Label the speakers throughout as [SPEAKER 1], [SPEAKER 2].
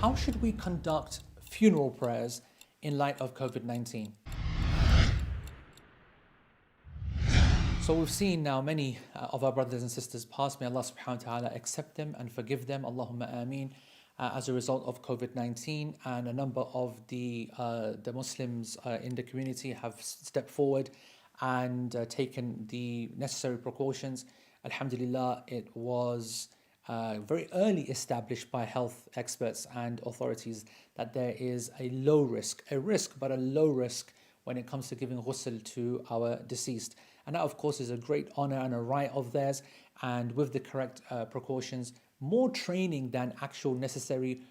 [SPEAKER 1] How should we conduct funeral prayers in light of COVID-19? So we've seen now many of our brothers and sisters pass. May Allah subhanahu wa ta'ala accept them and forgive them. Allahumma ameen. As a result of COVID-19, and a number of the Muslims in the community have stepped forward and taken the necessary precautions. Alhamdulillah, it was very early established by health experts and authorities that there is a low risk, but a low risk when it comes to giving ghusl to our deceased. And that, of course, is a great honor and a right of theirs. And with the correct precautions, more training than actual necessary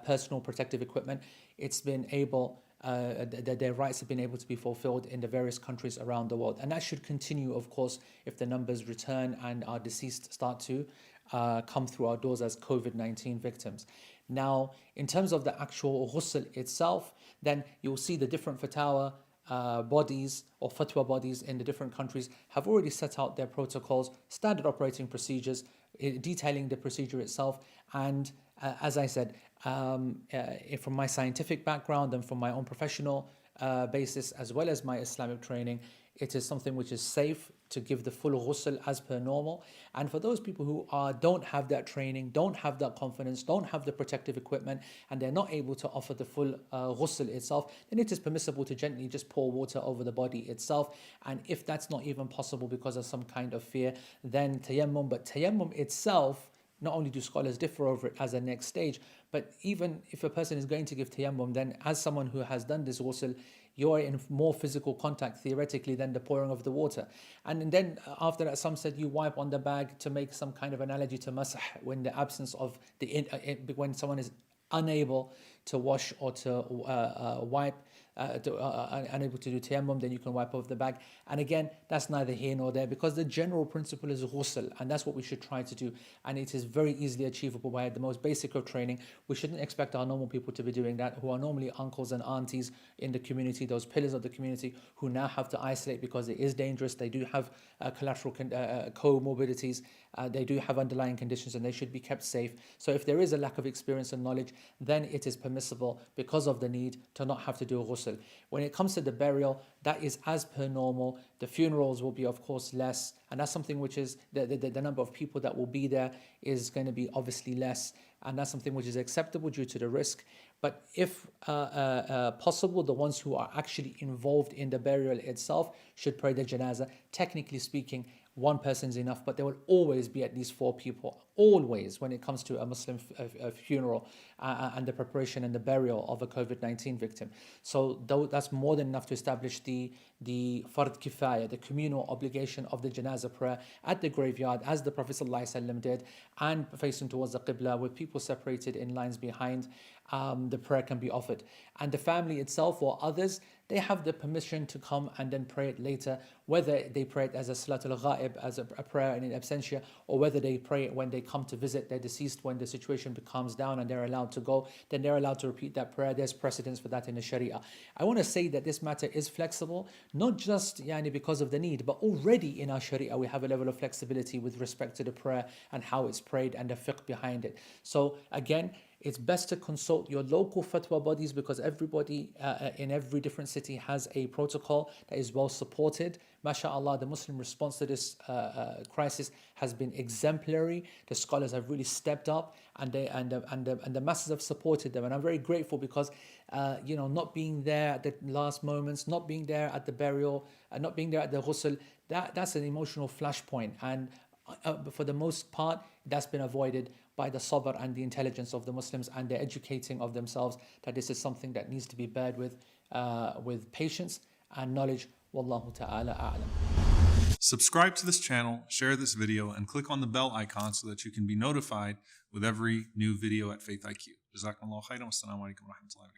[SPEAKER 1] personal protective equipment, it's been able, their rights have been able to be fulfilled in the various countries around the world. And that should continue, of course, if the numbers return and our deceased start to come through our doors as COVID-19 victims. Now, in terms of the actual ghusl itself, then you'll see the different fatwa bodies or fatwa bodies in the different countries have already set out their protocols, standard operating procedures, detailing the procedure itself. And as I said, from my scientific background and from my own professional basis, as well as my Islamic training, it is something which is safe to give the full ghusl as per normal. And for those people who don't have that training, don't have that confidence, don't have the protective equipment, and they're not able to offer the full ghusl itself, then it is permissible to gently just pour water over the body itself. And if that's not even possible because of some kind of fear, then tayammum. But tayammum itself, not only do scholars differ over it as a next stage, but even if a person is going to give tayammum, then as someone who has done this ghusl, you're in more physical contact theoretically than the pouring of the water. And then after that, some said you wipe on the bag to make some kind of analogy to masah, when the absence of when someone is unable to wash or to wipe, unable to do tayammum, then you can wipe off the bag. And again, that's neither here nor there, because the general principle is ghusl, and that's what we should try to do. And it is very easily achievable by the most basic of training. We shouldn't expect our normal people to be doing that, who are normally uncles and aunties in the community, those pillars of the community, who now have to isolate because it is dangerous. They do have collateral comorbidities. They do have underlying conditions, and they should be kept safe. So if there is a lack of experience and knowledge, then it is permissible, because of the need, to not have to do a ghusl. When it comes to the burial, that is as per normal. The funerals will be, of course, less, and that's something which is the number of people that will be there is going to be obviously less, and that's something which is acceptable due to the risk. But if possible, the ones who are actually involved in the burial itself should pray the janazah. Technically speaking, one person is enough, but there will always be at least 4 people, always, when it comes to a Muslim funeral and the preparation and the burial of a COVID-19 victim. So that's more than enough to establish the fard kifaya, the communal obligation of the janazah prayer at the graveyard, as the Prophet ﷺ did, and facing towards the qibla with people separated in lines behind. The prayer can be offered, and the family itself or others, they have the permission to come and then pray it later, whether they pray it as a salatul ghaib, as a prayer in absentia, or whether they pray it when they come to visit their deceased, when the situation calms down and they're allowed to go, then they're allowed to repeat that prayer. There's precedence for that in the Sharia. I want to say that this matter is flexible, not just because of the need, but already in our Sharia we have a level of flexibility with respect to the prayer and how it's prayed and the fiqh behind it. So again, it's best to consult your local fatwa bodies, because everybody in every different city has a protocol that is well supported. MashaAllah, the Muslim response to this crisis has been exemplary. The scholars have really stepped up, and the masses have supported them. And I'm very grateful, because not being there at the last moments, not being there at the burial, not being there at the ghusl, that's an emotional flashpoint. And for the most part, that's been avoided by the sabr and the intelligence of the Muslims and the educating of themselves, that this is something that needs to be bared with patience and knowledge. Wallahu ta'ala a'lam.
[SPEAKER 2] Subscribe to this channel, share this video, and click on the bell icon so that you can be notified with every new video at Faith IQ. Jazakumullah khairan. Wassalamu alaikum wa rahmatullahi wa barakatuh.